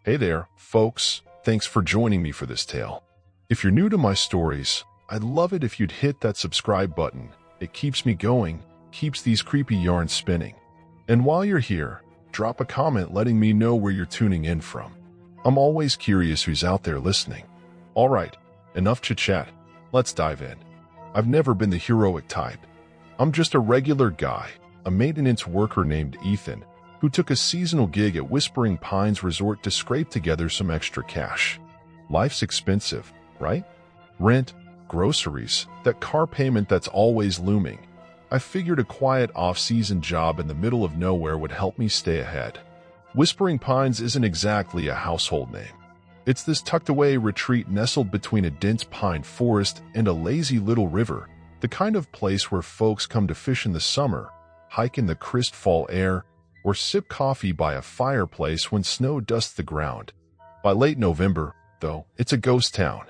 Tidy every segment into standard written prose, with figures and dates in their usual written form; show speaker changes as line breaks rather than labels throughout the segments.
Hey there, folks. Thanks for joining me for this tale. If you're new to my stories, I'd love it if you'd hit that subscribe button. It keeps me going, keeps these creepy yarns spinning. And while you're here, drop a comment letting me know where you're tuning in from. I'm always curious who's out there listening. All right, enough chit-chat. Let's dive in. I've never been the heroic type. I'm just a regular guy, a maintenance worker named Ethan, who took a seasonal gig at Whispering Pines Resort to scrape together some extra cash. Life's expensive, right? Rent, groceries, that car payment that's always looming. I figured a quiet off-season job in the middle of nowhere would help me stay ahead. Whispering Pines isn't exactly a household name. It's this tucked-away retreat nestled between a dense pine forest and a lazy little river, the kind of place where folks come to fish in the summer, hike in the crisp fall air, or sip coffee by a fireplace when snow dusts the ground. By late November, though, it's a ghost town.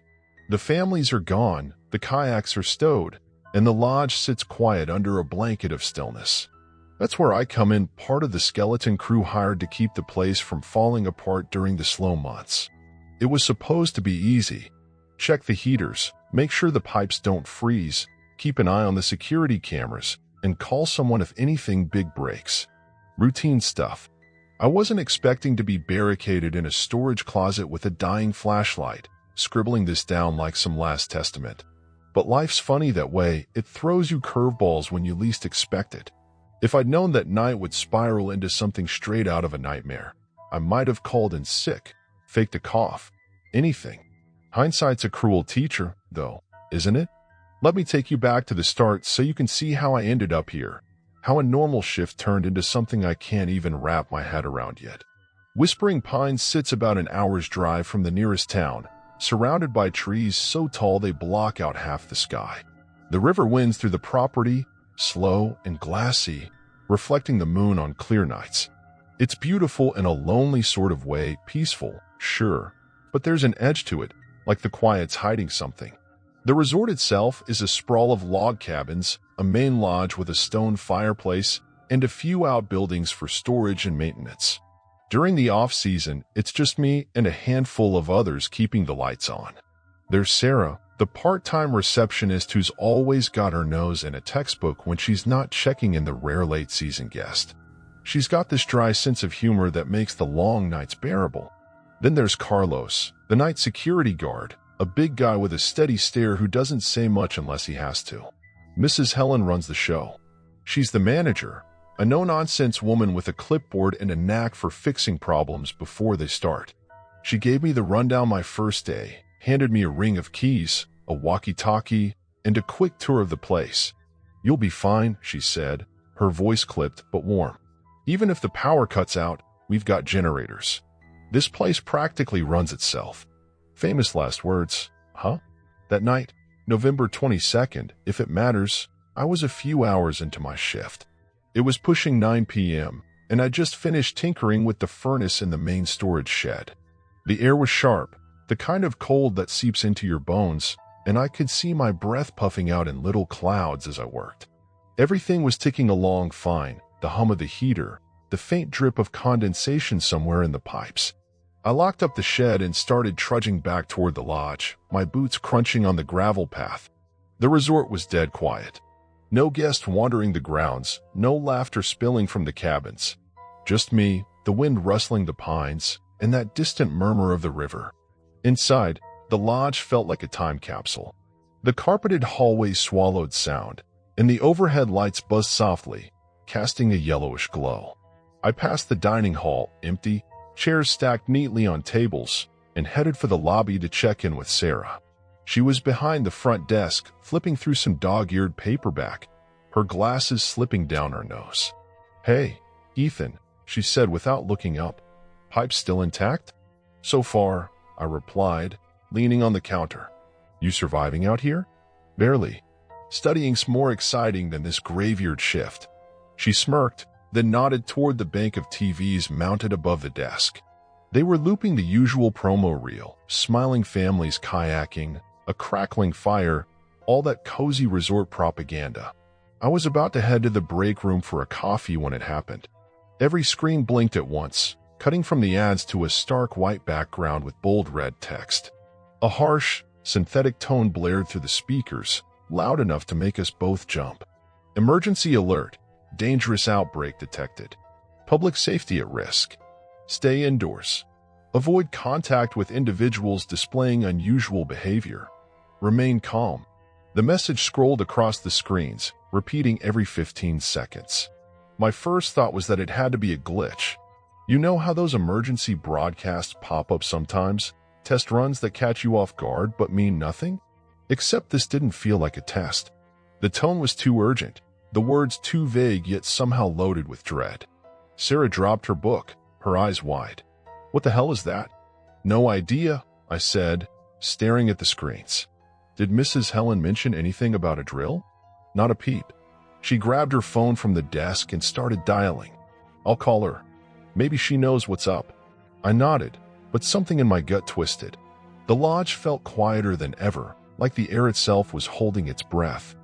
The families are gone, the kayaks are stowed, and the lodge sits quiet under a blanket of stillness. That's where I come in, part of the skeleton crew hired to keep the place from falling apart during the slow months. It was supposed to be easy. Check the heaters, make sure the pipes don't freeze, keep an eye on the security cameras, and call someone if anything big breaks. Routine stuff. I wasn't expecting to be barricaded in a storage closet with a dying flashlight, scribbling this down like some last testament. But life's funny that way. It throws you curveballs when you least expect it. If I'd known that night would spiral into something straight out of a nightmare, I might have called in sick, faked a cough, anything. Hindsight's a cruel teacher, though, isn't it? Let me take you back to the start so you can see how I ended up here. How a normal shift turned into something I can't even wrap my head around yet. Whispering Pines sits about an hour's drive from the nearest town, surrounded by trees so tall they block out half the sky. The river winds through the property, slow and glassy, reflecting the moon on clear nights. It's beautiful in a lonely sort of way, peaceful, sure, but there's an edge to it, like the quiet's hiding something. The resort itself is a sprawl of log cabins, a main lodge with a stone fireplace, and a few outbuildings for storage and maintenance. During the off-season, it's just me and a handful of others keeping the lights on. There's Sarah, the part-time receptionist who's always got her nose in a textbook when she's not checking in the rare late-season guest. She's got this dry sense of humor that makes the long nights bearable. Then there's Carlos, the night security guard, a big guy with a steady stare who doesn't say much unless he has to. Mrs. Helen runs the show. She's the manager, a no-nonsense woman with a clipboard and a knack for fixing problems before they start. She gave me the rundown my first day, handed me a ring of keys, a walkie-talkie, and a quick tour of the place. "You'll be fine," she said, her voice clipped but warm. "Even if the power cuts out, we've got generators. This place practically runs itself." Famous last words, huh? That night, November 22nd, if it matters, I was a few hours into my shift. It was pushing 9 p.m., and I just finished tinkering with the furnace in the main storage shed. The air was sharp, the kind of cold that seeps into your bones, and I could see my breath puffing out in little clouds as I worked. Everything was ticking along fine, the hum of the heater, the faint drip of condensation somewhere in the pipes. I locked up the shed and started trudging back toward the lodge, my boots crunching on the gravel path. The resort was dead quiet. No guest wandering the grounds, no laughter spilling from the cabins. Just me, the wind rustling the pines, and that distant murmur of the river. Inside, the lodge felt like a time capsule. The carpeted hallways swallowed sound, and the overhead lights buzzed softly, casting a yellowish glow. I passed the dining hall, empty, chairs stacked neatly on tables, and headed for the lobby to check in with Sarah. She was behind the front desk, flipping through some dog-eared paperback, her glasses slipping down her nose. "Hey, Ethan," she said without looking up. "Pipe still intact?" "So far," I replied, leaning on the counter. "You surviving out here?" "Barely. Studying's more exciting than this graveyard shift." She smirked, then nodded toward the bank of TVs mounted above the desk. They were looping the usual promo reel, smiling families kayaking, a crackling fire, all that cozy resort propaganda. I was about to head to the break room for a coffee when it happened. Every screen blinked at once, cutting from the ads to a stark white background with bold red text. A harsh, synthetic tone blared through the speakers, loud enough to make us both jump. Emergency alert. Dangerous outbreak detected. Public safety at risk. Stay indoors. Avoid contact with individuals displaying unusual behavior. Remain calm. The message scrolled across the screens, repeating every 15 seconds. My first thought was that it had to be a glitch. You know how those emergency broadcasts pop up sometimes? Test runs that catch you off guard but mean nothing? Except this didn't feel like a test. The tone was too urgent, the words too vague yet somehow loaded with dread. Sarah dropped her book, her eyes wide. What the hell is that? No idea, I said, staring at the screens. Did Mrs. Helen mention anything about a drill? Not a peep. She grabbed her phone from the desk and started dialing. I'll call her. Maybe she knows what's up. I nodded, but something in my gut twisted. The lodge felt quieter than ever, like the air itself was holding its breath.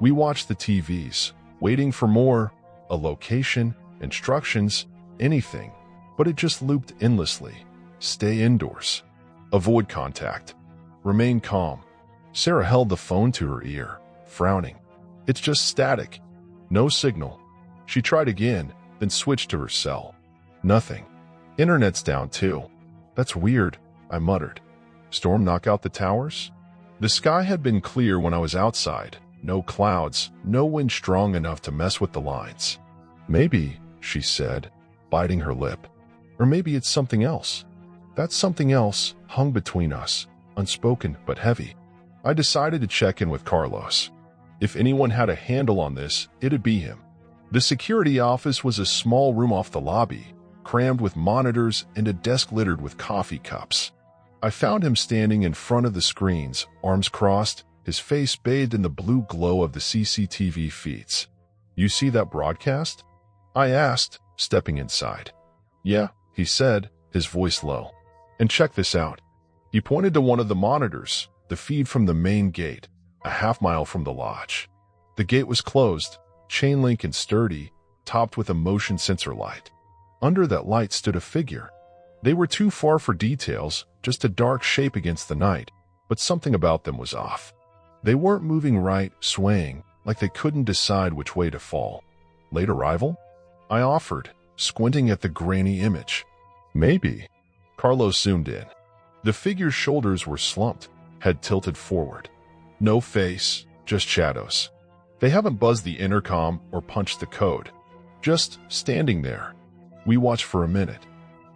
We watched the TVs, waiting for more, a location, instructions, anything, but it just looped endlessly. Stay indoors. Avoid contact. Remain calm. Sarah held the phone to her ear, frowning. It's just static. No signal. She tried again, then switched to her cell. Nothing. Internet's down too. That's weird, I muttered. Storm knock out the towers? The sky had been clear when I was outside. No clouds, no wind strong enough to mess with the lines. Maybe, she said, biting her lip. Or maybe it's something else. That something else hung between us, unspoken but heavy. I decided to check in with Carlos. If anyone had a handle on this, it'd be him. The security office was a small room off the lobby, crammed with monitors and a desk littered with coffee cups. I found him standing in front of the screens, arms crossed, his face bathed in the blue glow of the CCTV feeds. You see that broadcast? I asked, stepping inside. Yeah, he said, his voice low. And check this out. He pointed to one of the monitors, the feed from the main gate, a half-mile from the lodge. The gate was closed, chain link and sturdy, topped with a motion sensor light. Under that light stood a figure. They were too far for details, just a dark shape against the night, but something about them was off. They weren't moving right, swaying, like they couldn't decide which way to fall. Late arrival? I offered, squinting at the grainy image. Maybe. Carlos zoomed in. The figure's shoulders were slumped, head tilted forward. No face, just shadows. They haven't buzzed the intercom or punched the code. Just standing there. We watched for a minute.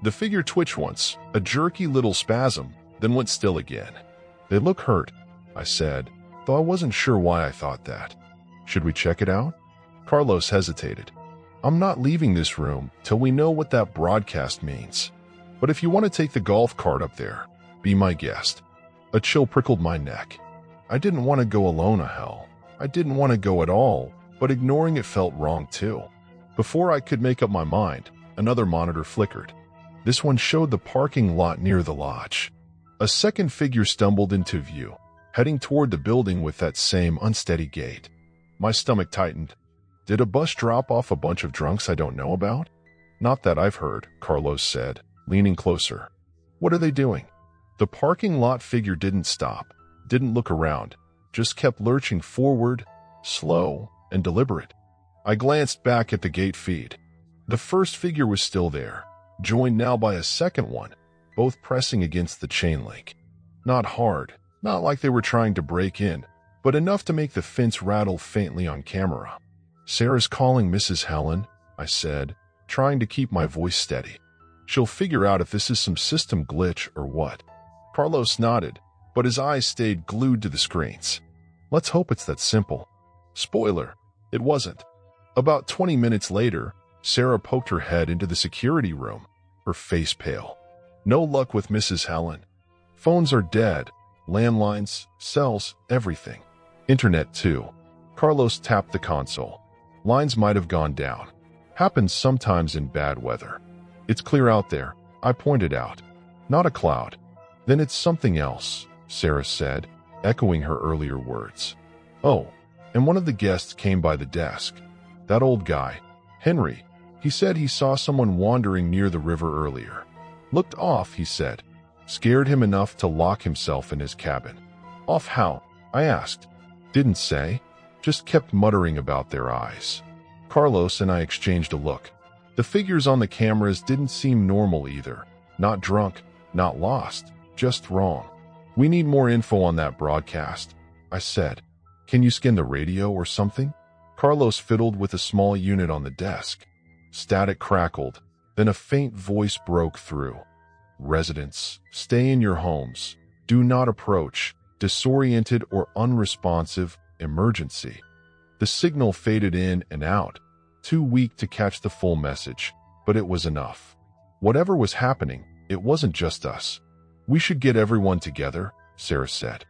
The figure twitched once, a jerky little spasm, then went still again. They look hurt, I said, though I wasn't sure why I thought that. Should we check it out? Carlos hesitated. I'm not leaving this room till we know what that broadcast means. But if you want to take the golf cart up there, be my guest. A chill prickled my neck. I didn't want to go alone, hell. I didn't want to go at all, but ignoring it felt wrong too. Before I could make up my mind, another monitor flickered. This one showed the parking lot near the lodge. A second figure stumbled into view, heading toward the building with that same unsteady gait. My stomach tightened. Did a bus drop off a bunch of drunks I don't know about? Not that I've heard, Carlos said, leaning closer. What are they doing? The parking lot figure didn't stop, didn't look around, just kept lurching forward, slow and deliberate. I glanced back at the gate feed. The first figure was still there, joined now by a second one, both pressing against the chain link. Not hard, not like they were trying to break in, but enough to make the fence rattle faintly on camera. Sarah's calling Mrs. Helen, I said, trying to keep my voice steady. She'll figure out if this is some system glitch or what. Carlos nodded, but his eyes stayed glued to the screens. Let's hope it's that simple. Spoiler, it wasn't. About 20 minutes later, Sarah poked her head into the security room, her face pale. No luck with Mrs. Helen. Phones are dead, landlines, cells, everything. Internet too. Carlos tapped the console. Lines might have gone down. Happens sometimes in bad weather. It's clear out there, I pointed out. Not a cloud. Then it's something else, Sarah said, echoing her earlier words. Oh, and one of the guests came by the desk. That old guy, Henry. He said he saw someone wandering near the river earlier. Looked off, he said. Scared him enough to lock himself in his cabin. Off how? I asked. Didn't say. Just kept muttering about their eyes. Carlos and I exchanged a look. The figures on the cameras didn't seem normal either. Not drunk, not lost, just wrong. We need more info on that broadcast, I said. Can you scan the radio or something? Carlos fiddled with a small unit on the desk. Static crackled, then a faint voice broke through. Residents, stay in your homes. Do not approach. Disoriented or unresponsive, emergency. The signal faded in and out, too weak to catch the full message, but it was enough. Whatever was happening, it wasn't just us. We should get everyone together, Sarah said.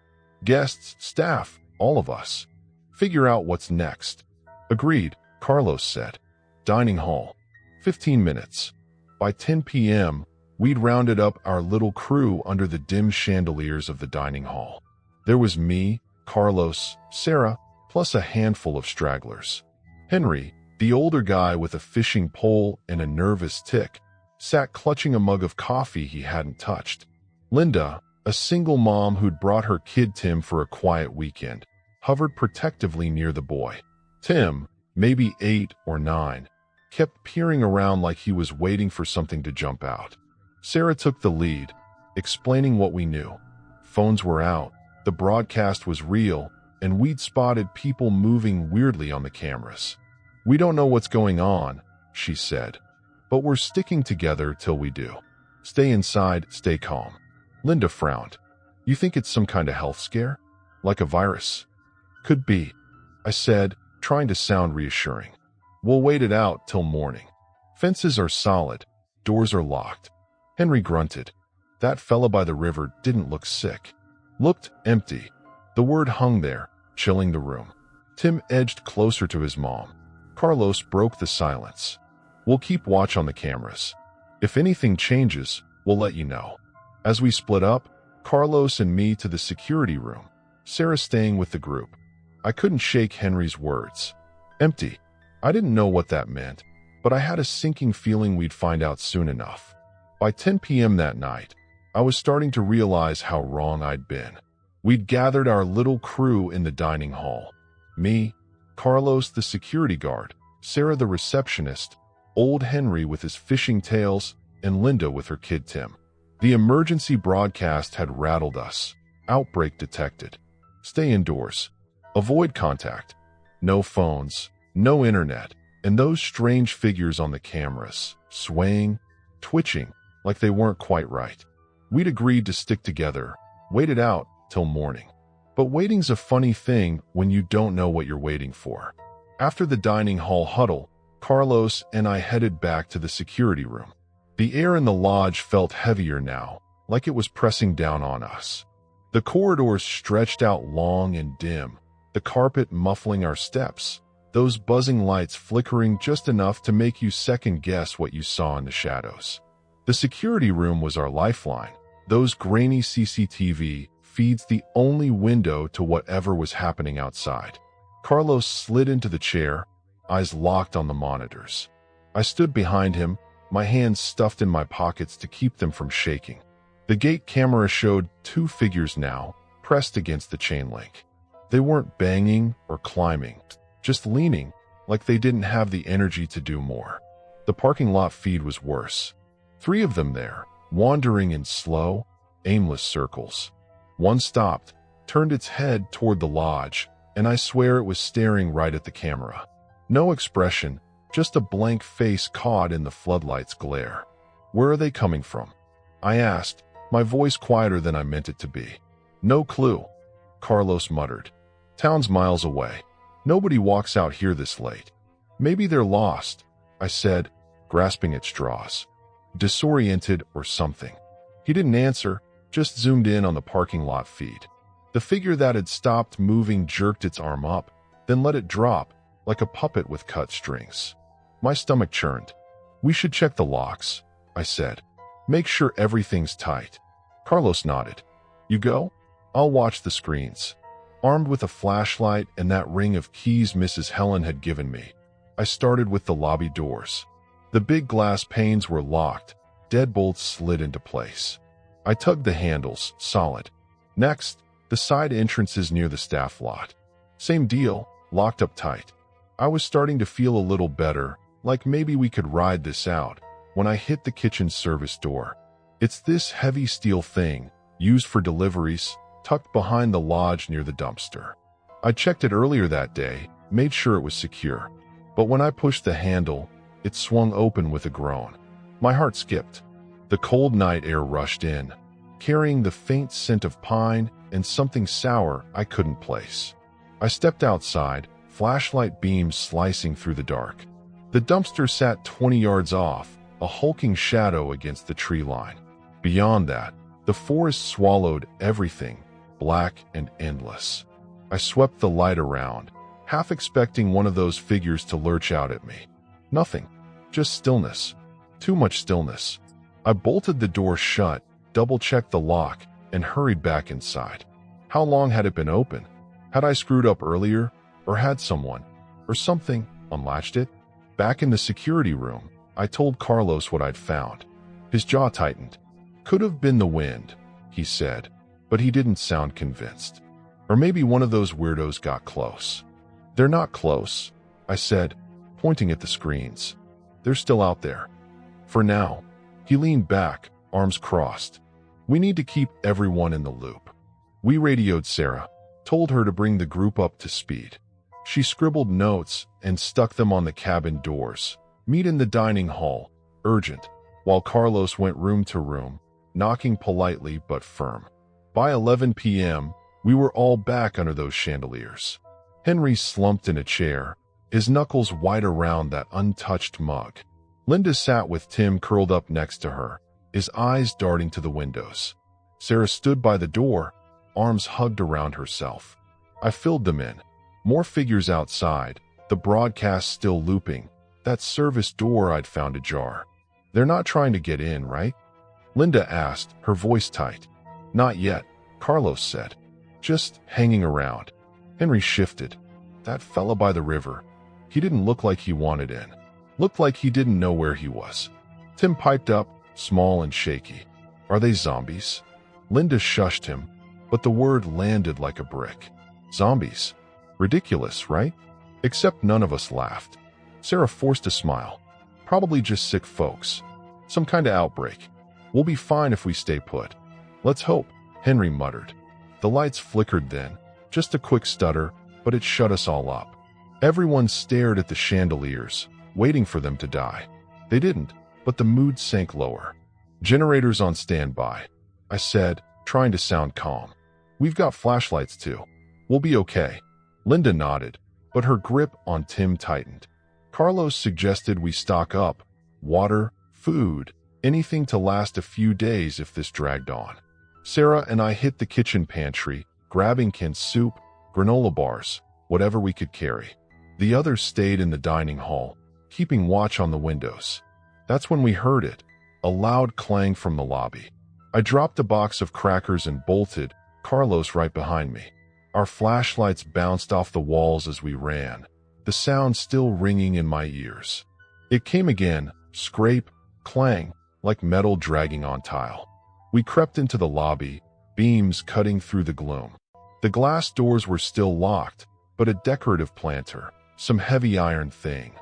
Guests, staff, all of us. Figure out what's next. Agreed, Carlos said. Dining hall. 15 minutes. By 10 p.m., we'd rounded up our little crew under the dim chandeliers of the dining hall. There was me, Carlos, Sarah, plus a handful of stragglers. Henry, the older guy with a fishing pole and a nervous tick, sat clutching a mug of coffee he hadn't touched. Linda, a single mom who'd brought her kid Tim for a quiet weekend, hovered protectively near the boy. Tim, maybe 8 or 9, kept peering around like he was waiting for something to jump out. Sarah took the lead, explaining what we knew. Phones were out, the broadcast was real, and we'd spotted people moving weirdly on the cameras. We don't know what's going on, she said, but we're sticking together till we do. Stay inside, stay calm. Linda frowned. You think it's some kind of health scare? Like a virus? Could be, I said, trying to sound reassuring. We'll wait it out till morning. Fences are solid, doors are locked. Henry grunted. That fella by the river didn't look sick. Looked empty. The word hung there, chilling the room. Tim edged closer to his mom. Carlos broke the silence. We'll keep watch on the cameras. If anything changes, we'll let you know. As we split up, Carlos and me to the security room, Sarah staying with the group. I couldn't shake Henry's words. Empty. I didn't know what that meant, but I had a sinking feeling we'd find out soon enough. By 10 p.m. that night, I was starting to realize how wrong I'd been. We'd gathered our little crew in the dining hall. Me, Carlos the security guard, Sarah the receptionist, old Henry with his fishing tails, and Linda with her kid Tim. The emergency broadcast had rattled us. Outbreak detected. Stay indoors. Avoid contact. No phones, no internet, and those strange figures on the cameras, swaying, twitching, like they weren't quite right. We'd agreed to stick together, wait it out till morning. But waiting's a funny thing when you don't know what you're waiting for. After the dining hall huddle, Carlos and I headed back to the security room. The air in the lodge felt heavier now, like it was pressing down on us. The corridors stretched out long and dim, the carpet muffling our steps, those buzzing lights flickering just enough to make you second-guess what you saw in the shadows. The security room was our lifeline. Those grainy CCTV feeds the only window to whatever was happening outside. Carlos slid into the chair, eyes locked on the monitors. I stood behind him, my hands stuffed in my pockets to keep them from shaking. The gate camera showed 2 figures now, pressed against the chain link. They weren't banging or climbing, just leaning, like they didn't have the energy to do more. The parking lot feed was worse. 3 of them there, wandering in slow, aimless circles. One stopped, turned its head toward the lodge, and I swear it was staring right at the camera. No expression, just a blank face caught in the floodlight's glare. Where are they coming from? I asked, my voice quieter than I meant it to be. No clue, Carlos muttered. Town's miles away. Nobody walks out here this late. Maybe they're lost, I said, grasping at straws. Disoriented or something. He didn't answer, just zoomed in on the parking lot feed. The figure that had stopped moving jerked its arm up, then let it drop, like a puppet with cut strings. My stomach churned. We should check the locks, I said. Make sure everything's tight. Carlos nodded. You go? I'll watch the screens. Armed with a flashlight and that ring of keys Mrs. Helen had given me, I started with the lobby doors. The big glass panes were locked. Deadbolts slid into place. I tugged the handles, solid. Next, the side entrances near the staff lot. Same deal, locked up tight. I was starting to feel a little better, like maybe we could ride this out, when I hit the kitchen service door. It's this heavy steel thing, used for deliveries, tucked behind the lodge near the dumpster. I checked it earlier that day, made sure it was secure. But when I pushed the handle, it swung open with a groan. My heart skipped. The cold night air rushed in, carrying the faint scent of pine and something sour I couldn't place. I stepped outside, flashlight beams slicing through the dark. The dumpster sat 20 yards off, a hulking shadow against the tree line. Beyond that, the forest swallowed everything, black and endless. I swept the light around, half expecting one of those figures to lurch out at me. Nothing, just stillness. Too much stillness. I bolted the door shut, double-checked the lock, and hurried back inside. How long had it been open? Had I screwed up earlier? Or had someone, or something, unlatched it? Back in the security room, I told Carlos what I'd found. His jaw tightened. Could have been the wind, he said, but he didn't sound convinced. Or maybe one of those weirdos got close. They're not close, I said, pointing at the screens. They're still out there. For now. He leaned back, arms crossed. We need to keep everyone in the loop. We radioed Sarah, told her to bring the group up to speed. She scribbled notes and stuck them on the cabin doors. Meet in the dining hall, urgent, while Carlos went room to room, knocking politely but firm. By 11 p.m., we were all back under those chandeliers. Henry slumped in a chair, his knuckles wide around that untouched mug. Linda sat with Tim curled up next to her, his eyes darting to the windows. Sarah stood by the door, arms hugged around herself. I filled them in. More figures outside, the broadcast still looping, that service door I'd found ajar. They're not trying to get in, right? Linda asked, her voice tight. Not yet, Carlos said. Just hanging around. Henry shifted. That fella by the river. He didn't look like he wanted in. Looked like he didn't know where he was. Tim piped up, small and shaky. Are they zombies? Linda shushed him, but the word landed like a brick. Zombies. Ridiculous, right? Except none of us laughed. Sarah forced a smile. Probably just sick folks. Some kind of outbreak. We'll be fine if we stay put. Let's hope, Henry muttered. The lights flickered then, just a quick stutter, but it shut us all up. Everyone stared at the chandeliers, waiting for them to die. They didn't, but the mood sank lower. Generators on standby, I said, trying to sound calm. We've got flashlights too. We'll be okay. Linda nodded, but her grip on Tim tightened. Carlos suggested we stock up. Water, food, anything to last a few days if this dragged on. Sarah and I hit the kitchen pantry, grabbing canned soup, granola bars, whatever we could carry. The others stayed in the dining hall, keeping watch on the windows. That's when we heard it, a loud clang from the lobby. I dropped a box of crackers and bolted, Carlos right behind me. Our flashlights bounced off the walls as we ran, the sound still ringing in my ears. It came again, scrape, clang, like metal dragging on tile. We crept into the lobby, beams cutting through the gloom. The glass doors were still locked, but a decorative planter, some heavy iron thing,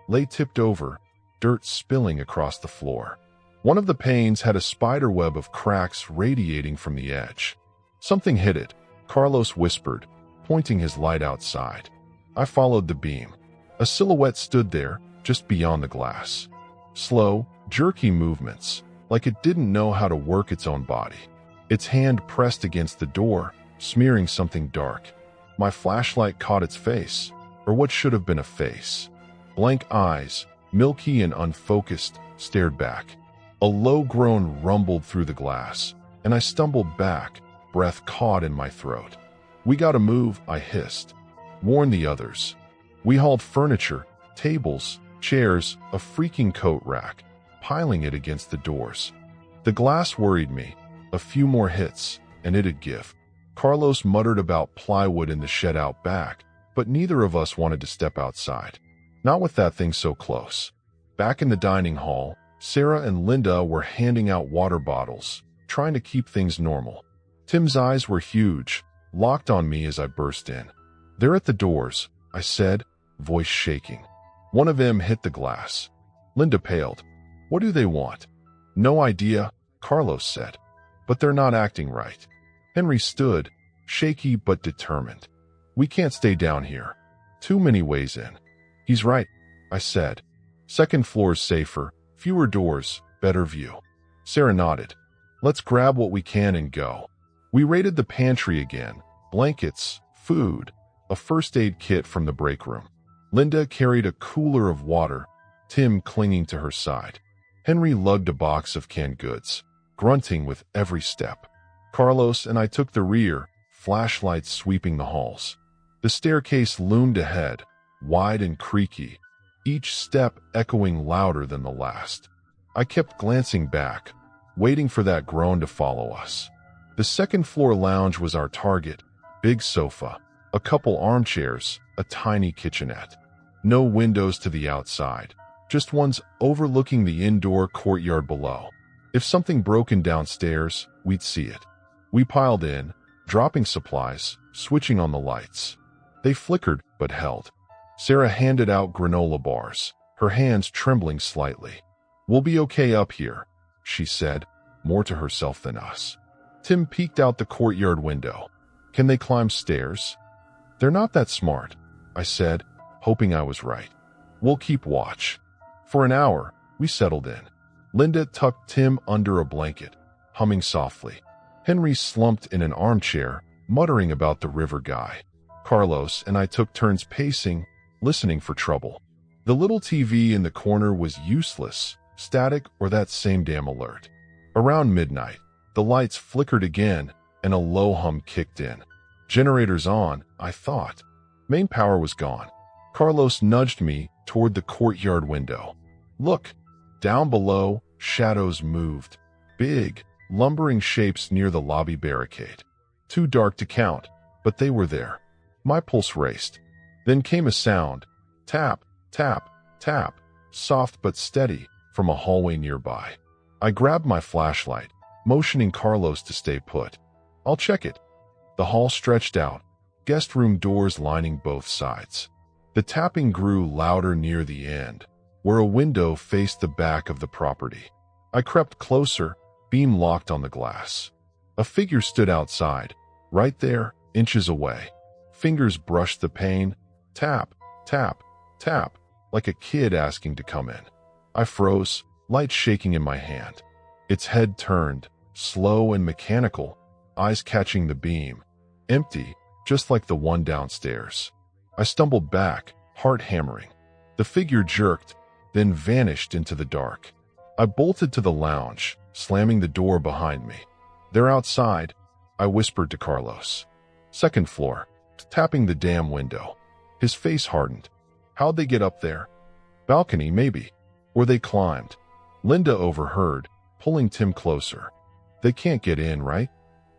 lay tipped over, dirt spilling across the floor. One of the panes had a spider web of cracks radiating from the edge. Something hit it, Carlos whispered, pointing his light outside. I followed the beam. A silhouette stood there, just beyond the glass. Slow, jerky movements, like it didn't know how to work its own body. Its hand pressed against the door, smearing something dark. My flashlight caught its face, or what should have been a face. Blank eyes, milky and unfocused, stared back. A low groan rumbled through the glass, and I stumbled back, breath caught in my throat. We gotta move, I hissed. Warn the others. We hauled furniture, tables, chairs, a freaking coat rack, piling it against the doors. The glass worried me. A few more hits, and it'd give. Carlos muttered about plywood in the shed out back, but neither of us wanted to step outside. Not with that thing so close. Back in the dining hall, Sarah and Linda were handing out water bottles, trying to keep things normal. Tim's eyes were huge, locked on me as I burst in. "They're at the doors," I said, voice shaking. One of them hit the glass. Linda paled. "What do they want?" "No idea," Carlos said. "But they're not acting right." Henry stood, shaky but determined. "We can't stay down here. Too many ways in." "He's right," I said. "Second floor's safer, fewer doors, better view." Sarah nodded. "Let's grab what we can and go." We raided the pantry again. Blankets, food, a first aid kit from the break room. Linda carried a cooler of water, Tim clinging to her side. Henry lugged a box of canned goods, grunting with every step. Carlos and I took the rear, flashlights sweeping the halls. The staircase loomed ahead, wide and creaky, each step echoing louder than the last. I kept glancing back, waiting for that groan to follow us. The second-floor lounge was our target. Big sofa, a couple armchairs, a tiny kitchenette. No windows to the outside, just ones overlooking the indoor courtyard below. If something broken downstairs, we'd see it. We piled in, dropping supplies, switching on the lights. They flickered but held. Sarah handed out granola bars, her hands trembling slightly. "We'll be okay up here," she said, more to herself than us. Tim peeked out the courtyard window. "Can they climb stairs?" "They're not that smart," I said, hoping I was right. "We'll keep watch." For an hour, we settled in. Linda tucked Tim under a blanket, humming softly. Henry slumped in an armchair, muttering about the river guy. Carlos and I took turns pacing, listening for trouble. The little TV in the corner was useless, static or that same damn alert. Around midnight, the lights flickered again and a low hum kicked in. Generators on, I thought. Main power was gone. Carlos nudged me toward the courtyard window. "Look." Down below, shadows moved. Big, lumbering shapes near the lobby barricade. Too dark to count, but they were there. My pulse raced. Then came a sound. Tap, tap, tap, soft but steady, from a hallway nearby. I grabbed my flashlight, motioning Carlos to stay put. "I'll check it." The hall stretched out, guest room doors lining both sides. The tapping grew louder near the end, where a window faced the back of the property. I crept closer, beam locked on the glass. A figure stood outside, right there, inches away. Fingers brushed the pane. Tap, tap, tap, like a kid asking to come in. I froze, light shaking in my hand. Its head turned, slow and mechanical, eyes catching the beam. Empty, just like the one downstairs. I stumbled back, heart hammering. The figure jerked, then vanished into the dark. I bolted to the lounge, slamming the door behind me. "They're outside," I whispered to Carlos. "Second floor," tapping the damn window. His face hardened. "How'd they get up there?" "Balcony, maybe." Or they climbed. Linda overheard, pulling Tim closer. "They can't get in, right?"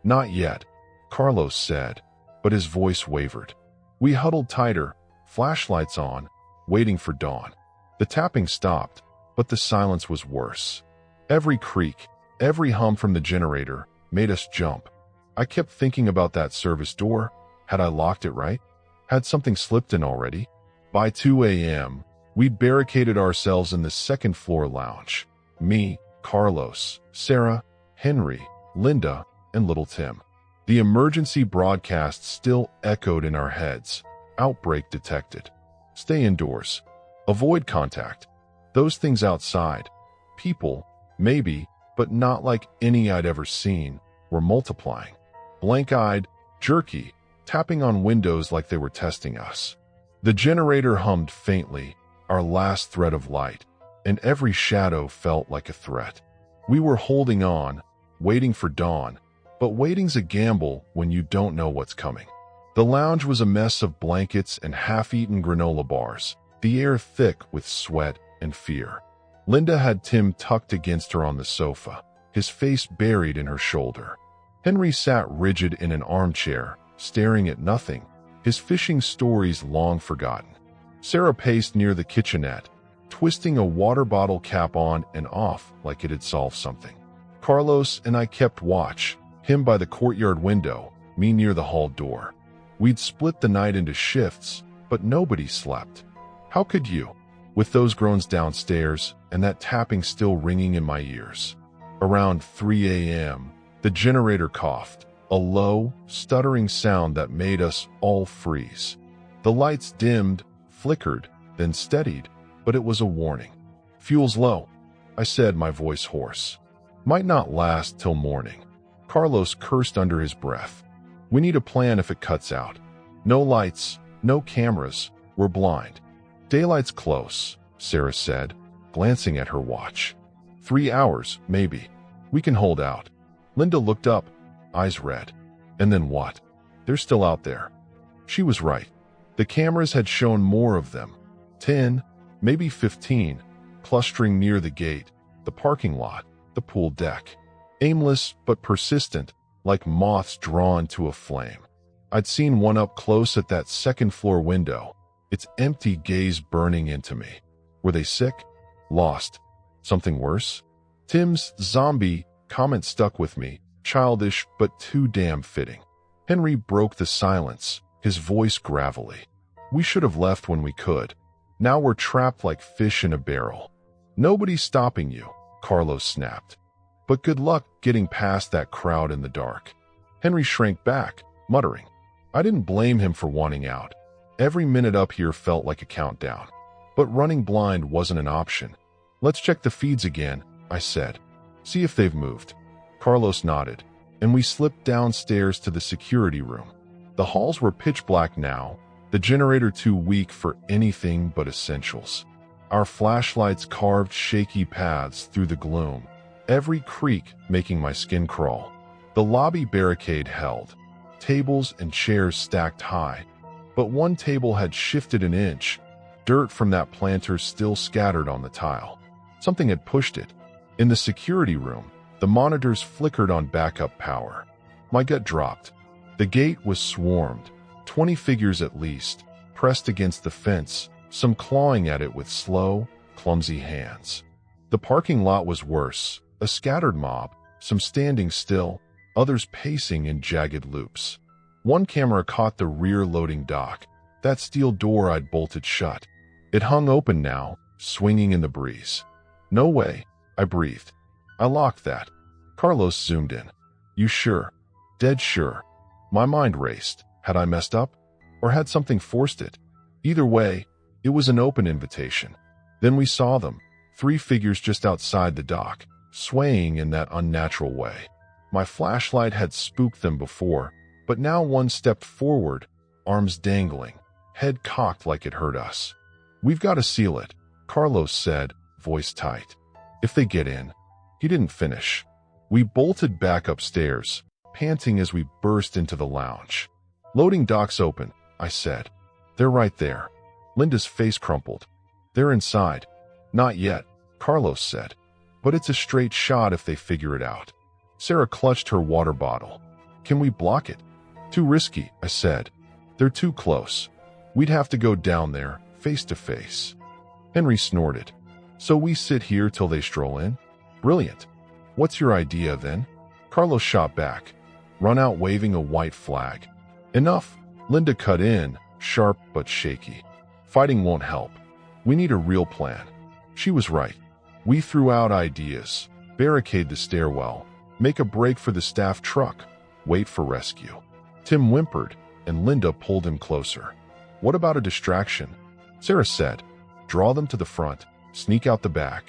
"Not yet," Carlos said, but his voice wavered. We huddled tighter, flashlights on, waiting for dawn. The tapping stopped, but the silence was worse. Every creak, every hum from the generator made us jump. I kept thinking about that service door. Had I locked it right? Had something slipped in already? By 2 a.m., we'd barricaded ourselves in the second-floor lounge. Me, Carlos, Sarah, Henry, Linda, and little Tim. The emergency broadcast still echoed in our heads. Outbreak detected. Stay indoors. Avoid contact. Those things outside. People, maybe, but not like any I'd ever seen, were multiplying. Blank-eyed, jerky, tapping on windows like they were testing us. The generator hummed faintly, our last thread of light, and every shadow felt like a threat. We were holding on, waiting for dawn, but waiting's a gamble when you don't know what's coming. The lounge was a mess of blankets and half-eaten granola bars, the air thick with sweat and fear. Linda had Tim tucked against her on the sofa, his face buried in her shoulder. Henry sat rigid in an armchair, staring at nothing, his fishing stories long forgotten. Sarah paced near the kitchenette, twisting a water bottle cap on and off like it had solved something. Carlos and I kept watch, him by the courtyard window, me near the hall door. We'd split the night into shifts, but nobody slept. How could you? With those groans downstairs and that tapping still ringing in my ears. Around 3 a.m., the generator coughed, a low, stuttering sound that made us all freeze. The lights dimmed, flickered, then steadied, but it was a warning. "Fuel's low," I said, my voice hoarse. "Might not last till morning." Carlos cursed under his breath. "We need a plan if it cuts out. No lights, no cameras, we're blind." "Daylight's close," Sarah said, glancing at her watch. 3 hours, maybe. We can hold out." Linda looked up, eyes red. "And then what?" "They're still out there." She was right. The cameras had shown more of them. 10, maybe 15, clustering near the gate, the parking lot, the pool deck. Aimless but persistent, like moths drawn to a flame. I'd seen one up close at that second-floor window, its empty gaze burning into me. Were they sick? Lost? Something worse? Tim's zombie comment stuck with me, childish but too damn fitting. Henry broke the silence, his voice gravelly. "We should have left when we could. Now we're trapped like fish in a barrel." "Nobody's stopping you," Carlos snapped. "But good luck getting past that crowd in the dark." Henry shrank back, muttering. I didn't blame him for wanting out. Every minute up here felt like a countdown. But running blind wasn't an option. "Let's check the feeds again," I said. "See if they've moved." Carlos nodded, and we slipped downstairs to the security room. The halls were pitch black now, the generator too weak for anything but essentials. Our flashlights carved shaky paths through the gloom, every creak making my skin crawl. The lobby barricade held, tables and chairs stacked high, but one table had shifted an inch, dirt from that planter still scattered on the tile. Something had pushed it. In the security room, the monitors flickered on backup power. My gut dropped. The gate was swarmed, 20 figures at least, pressed against the fence, some clawing at it with slow, clumsy hands. The parking lot was worse, a scattered mob, some standing still, others pacing in jagged loops. One camera caught the rear loading dock, that steel door I'd bolted shut. It hung open now, swinging in the breeze. "No way," I breathed. "I locked that." Carlos zoomed in. "You sure?" "Dead sure." My mind raced. Had I messed up? Or had something forced it? Either way, it was an open invitation. Then we saw them, 3 figures just outside the dock, swaying in that unnatural way. My flashlight had spooked them before, but now one stepped forward, arms dangling, head cocked like it hurt us. "We've got to seal it," Carlos said, voice tight. "If they get in." He didn't finish. We bolted back upstairs, panting as we burst into the lounge. "Loading docks open," I said. "They're right there." Linda's face crumpled. "They're inside." "Not yet," Carlos said. "But it's a straight shot if they figure it out." Sarah clutched her water bottle. "Can we block it?" "Too risky," I said. "They're too close. We'd have to go down there, face to face." Henry snorted. "So we sit here till they stroll in? Brilliant. What's your idea then?" Carlos shot back, run out waving a white flag. "Enough," Linda cut in, sharp but shaky. "Fighting won't help. We need a real plan." She was right. We threw out ideas, barricade the stairwell, make a break for the staff truck, wait for rescue. Tim whimpered, and Linda pulled him closer. "What about a distraction?" Sarah said. "Draw them to the front, sneak out the back."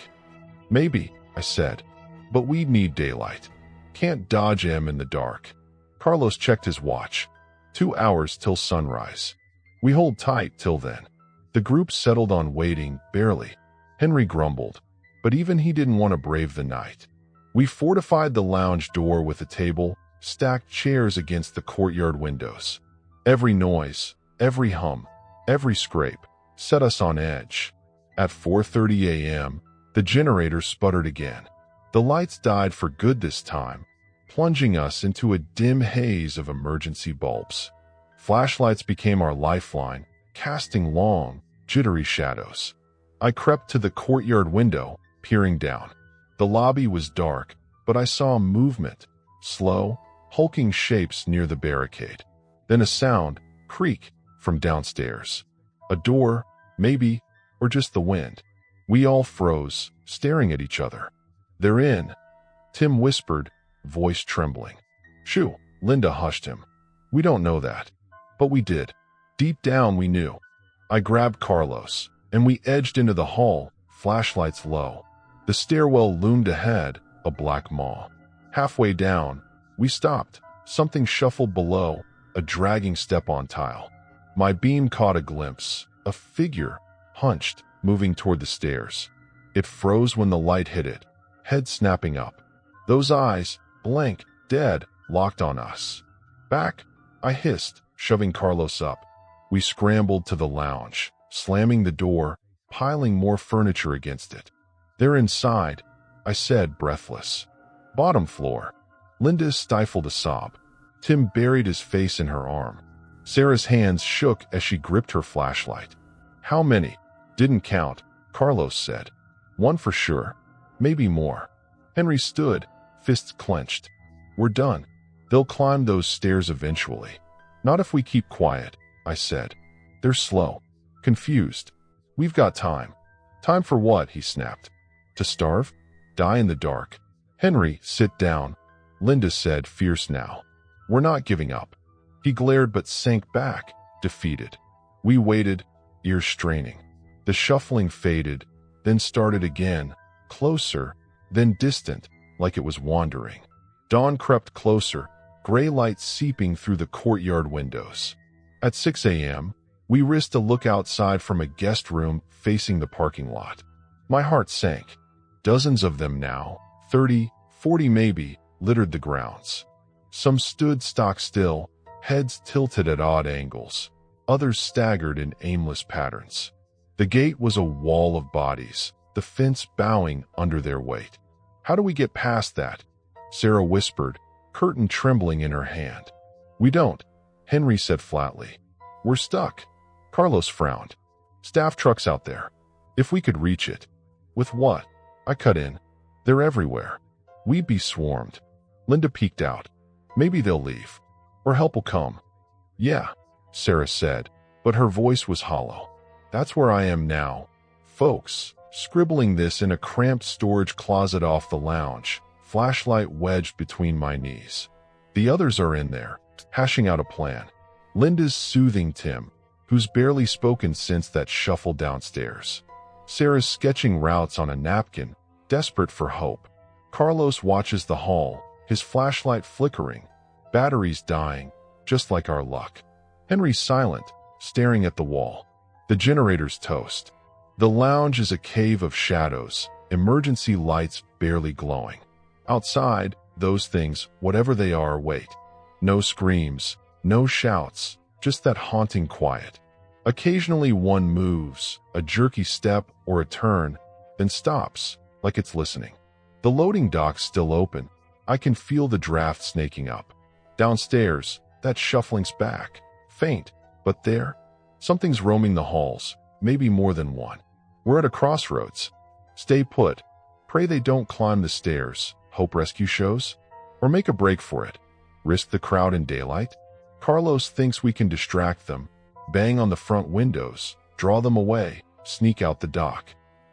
"Maybe," I said, "but we'd need daylight. Can't dodge him in the dark." Carlos checked his watch. 2 hours till sunrise. "We hold tight till then." The group settled on waiting, barely. Henry grumbled, but even he didn't want to brave the night. We fortified the lounge door with a table, stacked chairs against the courtyard windows. Every noise, every hum, every scrape set us on edge. At 4:30 a.m., the generator sputtered again. The lights died for good this time, plunging us into a dim haze of emergency bulbs. Flashlights became our lifeline, casting long, jittery shadows. I crept to the courtyard window, peering down. The lobby was dark, but I saw movement, slow, hulking shapes near the barricade. Then a sound, creak, from downstairs. A door, maybe, or just the wind. We all froze, staring at each other. "They're in," Tim whispered, voice trembling. "Shoo," Linda hushed him. "We don't know that." But we did. Deep down we knew. I grabbed Carlos, and we edged into the hall, flashlights low. The stairwell loomed ahead, a black maw. Halfway down, we stopped. Something shuffled below, a dragging step on tile. My beam caught a glimpse, a figure, hunched, moving toward the stairs. It froze when the light hit it, head snapping up. Those eyes, blank, dead, locked on us. "Back," I hissed, shoving Carlos up. We scrambled to the lounge, slamming the door, piling more furniture against it. "They're inside," I said, breathless. "Bottom floor." Linda stifled a sob. Tim buried his face in her arm. Sarah's hands shook as she gripped her flashlight. "How many?" "Didn't count," Carlos said. "One for sure. Maybe more." Henry stood, fists clenched. "We're done. They'll climb those stairs eventually." "Not if we keep quiet," I said. "They're slow. Confused. We've got time." "Time for what?" he snapped. "To starve? Die in the dark?" "Henry, sit down," Linda said, fierce now. "We're not giving up." He glared but sank back, defeated. We waited, ears straining. The shuffling faded, then started again, closer, then distant, like it was wandering. Dawn crept closer, gray light seeping through the courtyard windows. At 6 a.m., we risked a look outside from a guest room facing the parking lot. My heart sank. Dozens of them now, 30, 40 maybe, littered the grounds. Some stood stock still, heads tilted at odd angles. Others staggered in aimless patterns. The gate was a wall of bodies, the fence bowing under their weight. "How do we get past that?" Sarah whispered, curtain trembling in her hand. "We don't," Henry said flatly. "We're stuck." Carlos frowned. "Staff truck's out there. If we could reach it." "With what?" I cut in. "They're everywhere. We'd be swarmed." Linda peeked out. "Maybe they'll leave. Or help will come." "Yeah," Sarah said, but her voice was hollow. "That's where I am now, folks." Scribbling this in a cramped storage closet off the lounge, flashlight wedged between my knees. The others are in there, hashing out a plan. Linda's soothing Tim, who's barely spoken since that shuffle downstairs. Sarah's sketching routes on a napkin, desperate for hope. Carlos watches the hall, his flashlight flickering, batteries dying, just like our luck. Henry's silent, staring at the wall. The generator's toast. The lounge is a cave of shadows, emergency lights barely glowing. Outside, those things, whatever they are, wait. No screams, no shouts, just that haunting quiet. Occasionally one moves, a jerky step or a turn, then stops, like it's listening. The loading dock's still open. I can feel the draft snaking up. Downstairs, that shuffling's back, faint, but there. Something's roaming the halls, maybe more than one. We're at a crossroads. Stay put. Pray they don't climb the stairs, hope rescue shows, or make a break for it. Risk the crowd in daylight? Carlos thinks we can distract them, bang on the front windows, draw them away, sneak out the dock.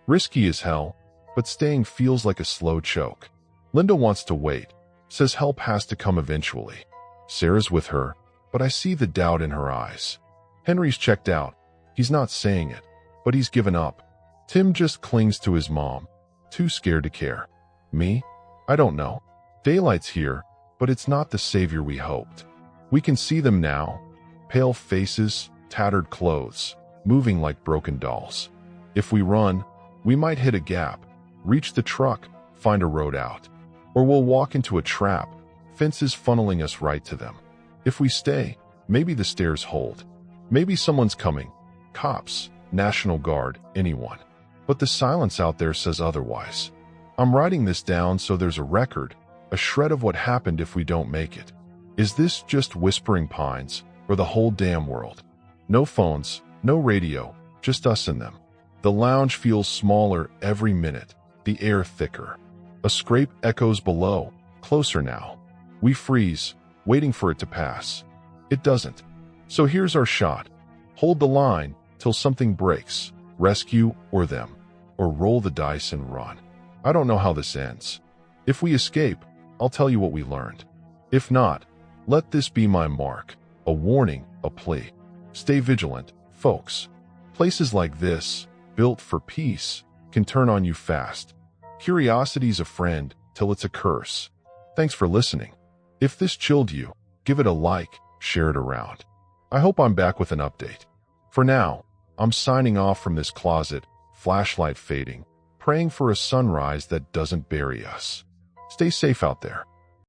Risky as hell, but staying feels like a slow choke. Linda wants to wait, says help has to come eventually. Sarah's with her, but I see the doubt in her eyes. Henry's checked out. He's not saying it, but he's given up. Tim just clings to his mom, too scared to care. Me? I don't know. Daylight's here, but it's not the savior we hoped. We can see them now. Pale faces, tattered clothes, moving like broken dolls. If we run, we might hit a gap, reach the truck, find a road out. Or we'll walk into a trap, fences funneling us right to them. If we stay, maybe the stairs hold. Maybe someone's coming. Cops, National Guard, anyone. But the silence out there says otherwise. I'm writing this down so there's a record, a shred of what happened if we don't make it. Is this just Whispering Pines, or the whole damn world? No phones, no radio, just us and them. The lounge feels smaller every minute, the air thicker. A scrape echoes below, closer now. We freeze, waiting for it to pass. It doesn't. So here's our shot. Hold the line till something breaks, rescue or them, or roll the dice and run. I don't know how this ends. If we escape, I'll tell you what we learned. If not, let this be my mark, a warning, a plea. Stay vigilant, folks. Places like this, built for peace, can turn on you fast. Curiosity's a friend till it's a curse. Thanks for listening. If this chilled you, give it a like, share it around. I hope I'm back with an update. For now, I'm signing off from this closet, flashlight fading, praying for a sunrise that doesn't bury us. Stay safe out there.